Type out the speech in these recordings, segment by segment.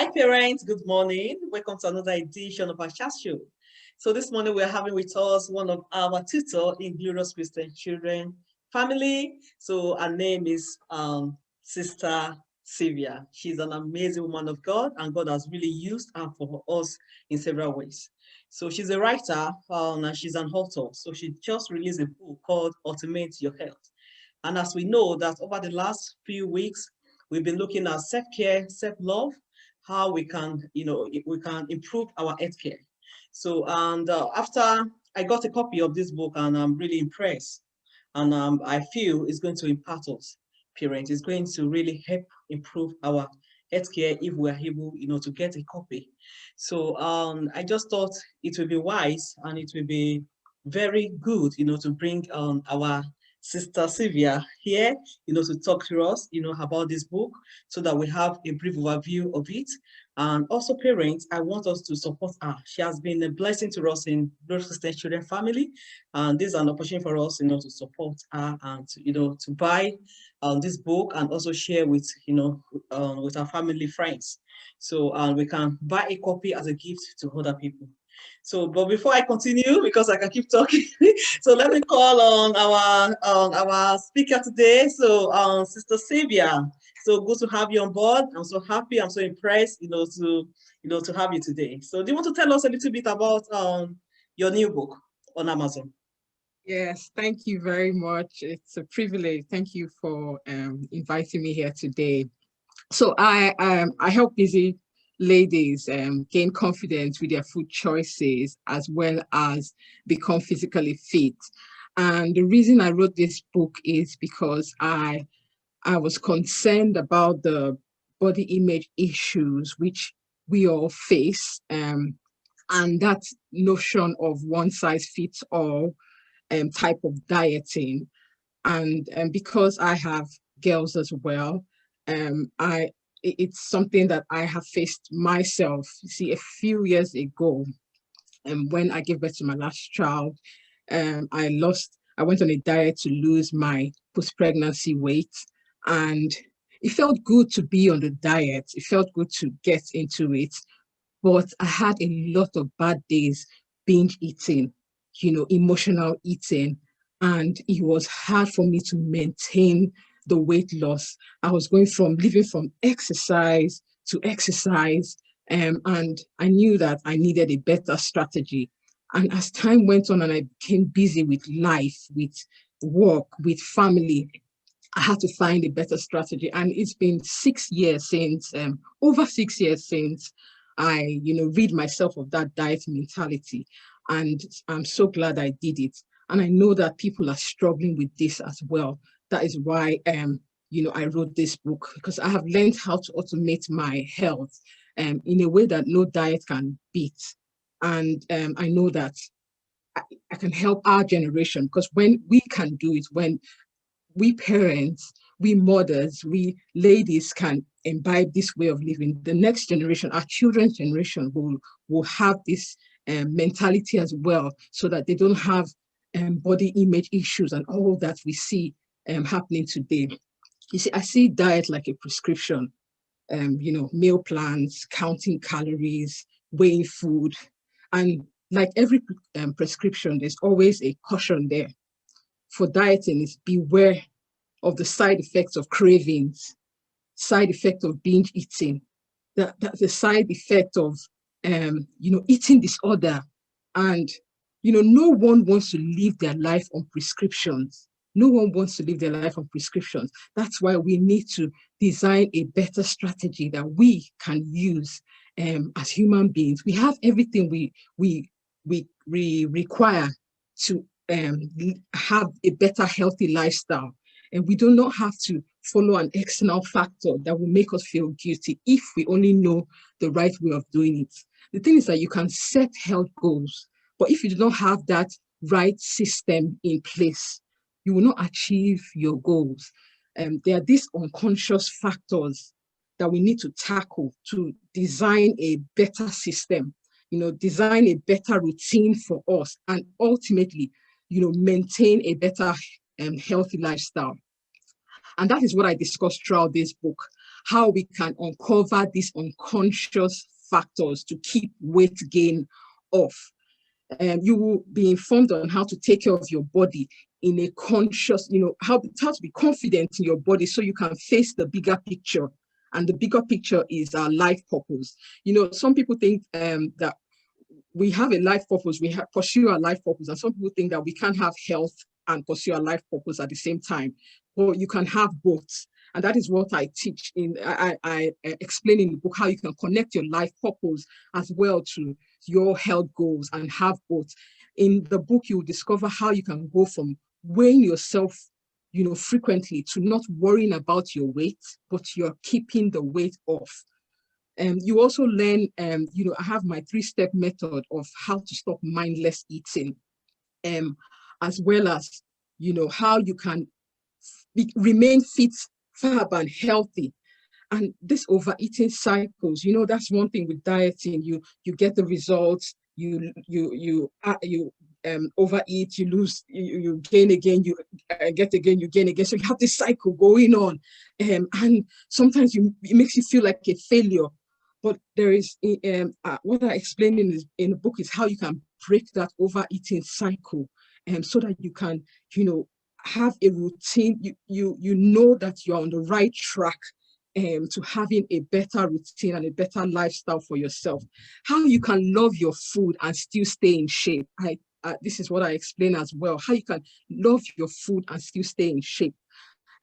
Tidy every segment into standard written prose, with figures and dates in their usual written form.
Hi parents, good morning. Welcome to another edition of our chat show. So this morning we're having with us one of our tutors in Glorious Christian Children family. So her name is Sister Sylvia. She's an amazing woman of God and God has really used her for us in several ways. So she's a writer and she's an author. So she just released a book called Ultimate Your Health. And as we know that over the last few weeks, we've been looking at self-care, self-love, how we can, we can improve our healthcare. So, and after I got a copy of this book and I'm really impressed. And I feel it's going to impact us, parents. It's going to really help improve our healthcare if we are able, to get a copy. So I just thought it would be wise and it will be very good, to bring our Sister Sylvia here, to talk to us, about this book so that we have a brief overview of it. And also parents, I want us to support her. She has been a blessing to us in Glorious Christian Children family. And this is an opportunity for us, to support her and, to buy this book and also share with, with our family friends. So we can buy a copy as a gift to other people. So, but before I continue, because I can keep talking, so let me call on our speaker today. So, Sister Sylvia, so good to have you on board. I'm so happy. I'm so impressed, to have you today. So, do you want to tell us a little bit about your new book on Amazon? Yes, thank you very much. It's a privilege. Thank you for inviting me here today. So I help busy ladies gain confidence with their food choices as well as become physically fit. And the reason I wrote this book is because I was concerned about the body image issues which we all face, and that notion of one size fits all type of dieting. And because I have girls as well, it's something that I have faced myself. You see, a few years ago, when I gave birth to my last child, I went on a diet to lose my post-pregnancy weight, and it felt good to be on the diet. It felt good to get into it, but I had a lot of bad days, binge eating, emotional eating, and it was hard for me to maintain the weight loss. I was going from living from exercise to exercise, and I knew that I needed a better strategy. And as time went on and I became busy with life, with work, with family, I had to find a better strategy. And it's been 6 years since, over 6 years since I, rid myself of that diet mentality. And I'm so glad I did it. And I know that people are struggling with this as well. That is why, I wrote this book, because I have learned how to automate my health in a way that no diet can beat. And I know that I can help our generation, because when we can do it, when we parents, we mothers, we ladies can imbibe this way of living, the next generation, our children's generation, will have this mentality as well, so that they don't have body image issues and all that we see happening today. You see, I see diet like a prescription, meal plans, counting calories, weighing food. And like every prescription, there's always a caution there. For dieting is beware of the side effects of cravings, side effect of binge eating, the side effect of eating disorder. And no one wants to live their life on prescriptions. No one wants to live their life on prescriptions. That's why we need to design a better strategy that we can use as human beings. We have everything we require to have a better, healthy lifestyle. And we do not have to follow an external factor that will make us feel guilty if we only know the right way of doing it. The thing is that you can set health goals, but if you do not have that right system in place, you will not achieve your goals. There are these unconscious factors that we need to tackle to design a better system, design a better routine for us, and ultimately, maintain a better healthy lifestyle. And that is what I discussed throughout this book. how we can uncover these unconscious factors to keep weight gain off. You will be informed on how to take care of your body in a conscious, how to be confident in your body so you can face the bigger picture. And the bigger picture is our life purpose. Some people think that we have a life purpose, pursue our life purpose, and some people think that we can't have health and pursue our life purpose at the same time. But you can have both. And that is what I teach I explain in the book, how you can connect your life purpose as well to your health goals and have both. In the book, you will discover how you can go from weighing yourself, frequently, to not worrying about your weight, but you're keeping the weight off. You also learn, I have my 3-step method of how to stop mindless eating, as well as, how you can remain fit, fab, and healthy. And this overeating cycles, that's one thing with dieting. You get the results, you overeat, you lose, you gain again, you get again, you gain again. So you have this cycle going on, and sometimes it makes you feel like a failure. But there is what I explained in the book is how you can break that overeating cycle, so that you can, have a routine. You know that you're on the right track to having a better routine and a better lifestyle for yourself. How you can love your food and still stay in shape. This is what I explain as well. How you can love your food and still stay in shape,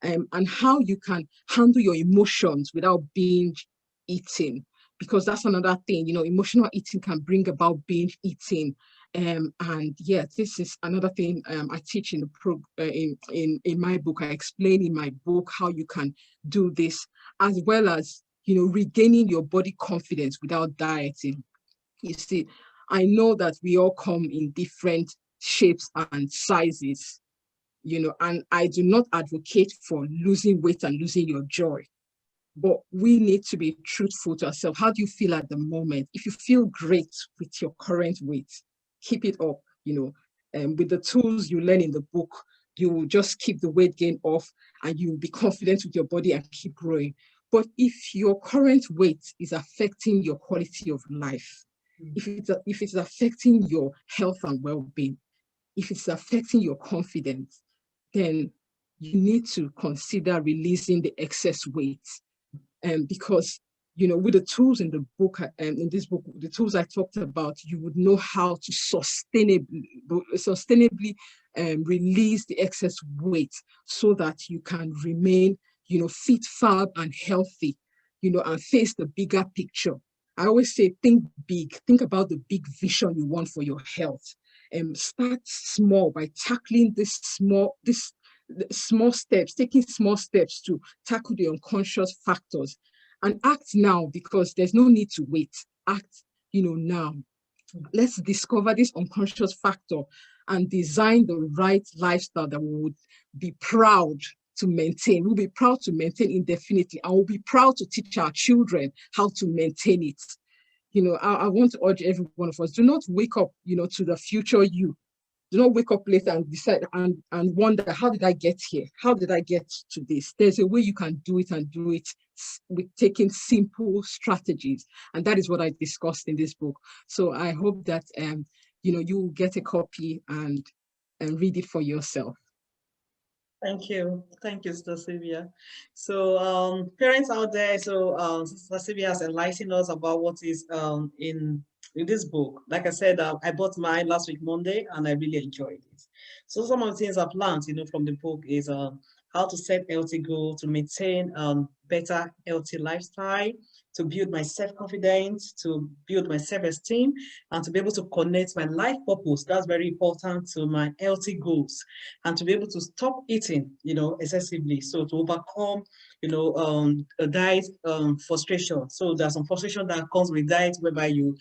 and how you can handle your emotions without binge eating, because that's another thing. Emotional eating can bring about binge eating. And yeah, this is another thing I teach in the in my book. I explain in my book how you can do this, as well as regaining your body confidence without dieting. You see, I know that we all come in different shapes and sizes, and I do not advocate for losing weight and losing your joy. But we need to be truthful to ourselves. How do you feel at the moment? If you feel great with your current weight, keep it up. With the tools you learn in the book, you will just keep the weight gain off, and you'll be confident with your body and keep growing. But if your current weight is affecting your quality of life, if it's affecting your health and well-being, if it's affecting your confidence, then you need to consider releasing the excess weight. Because with the tools in the book, in this book, the tools I talked about, you would know how to sustainably release the excess weight, so that you can remain, fit, fab, and healthy, and face the bigger picture. I always say, think big. Think about the big vision you want for your health. Start small by tackling small steps, taking small steps to tackle the unconscious factors, and act now, because there's no need to wait. Act, now. Let's discover this unconscious factor and design the right lifestyle that we would be proud to maintain. We'll be proud to maintain indefinitely, and we'll be proud to teach our children how to maintain it. I want to urge every one of us, do not wake up, to the future you. Do not wake up later and decide and wonder, how did I get here? How did I get to this? There's a way you can do it, and do it with taking simple strategies. And that is what I discussed in this book. So I hope that, you will get a copy and read it for yourself. Thank you. Thank you, Sister Sylvia. So parents out there, Sister Sylvia has enlightened us about what is in this book. Like I said, I bought mine last week, Monday, and I really enjoyed it. So some of the things I've learned, from the book is how to set healthy goals, to maintain better healthy lifestyle, to build my self-confidence, to build my self-esteem, and to be able to connect my life purpose. That's very important, to my healthy goals, and to be able to stop eating, excessively. So to overcome, a diet frustration. So there's some frustration that comes with diet, whereby you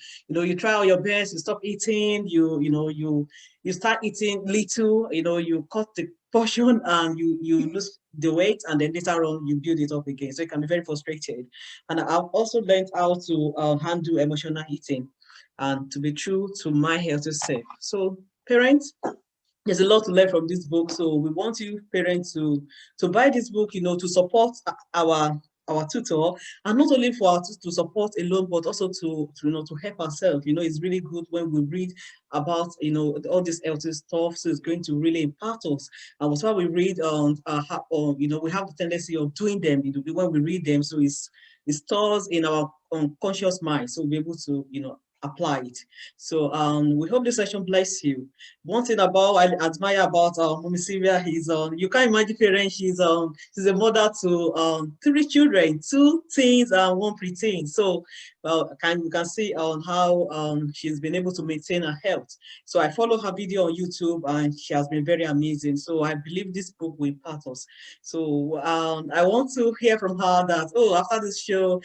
try all your best, you stop eating, you start eating little, you cut the portion, and you lose the weight, and then later on you build it up again. So it can be very frustrated. And I've also learned how to handle emotional eating, and to be true to my healthy self. So parents, there's a lot to learn from this book. So we want you parents to buy this book, to support our our tutor, and not only for us to support alone, but also to help ourselves. It's really good when we read about all this healthy stuff, so it's going to really impact us. And that's why we read we have the tendency of doing them, when we read them, so it stores in our unconscious mind, so we'll be able to apply it. So we hope this session bless you. One thing I admire about Mommy Sylvia is you can't imagine parents. She's a mother to 3 children, 2 teens and 1 preteen. So you can see on how she's been able to maintain her health. So I follow her video on YouTube, and she has been very amazing. So I believe this book will impact us. So I want to hear from her that after this show,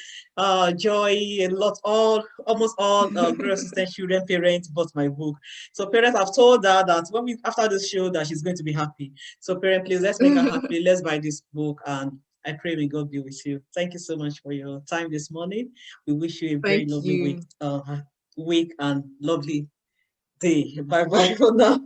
Joy, almost all Glory Assistant children parents bought my book. So parents have told her that after this show that she's going to be happy. So parent, please, let's make her happy. Let's buy this book, and I pray may God be with you. Thank you so much for your time this morning. We wish you a very Thank lovely you. week and lovely day. Bye bye for now.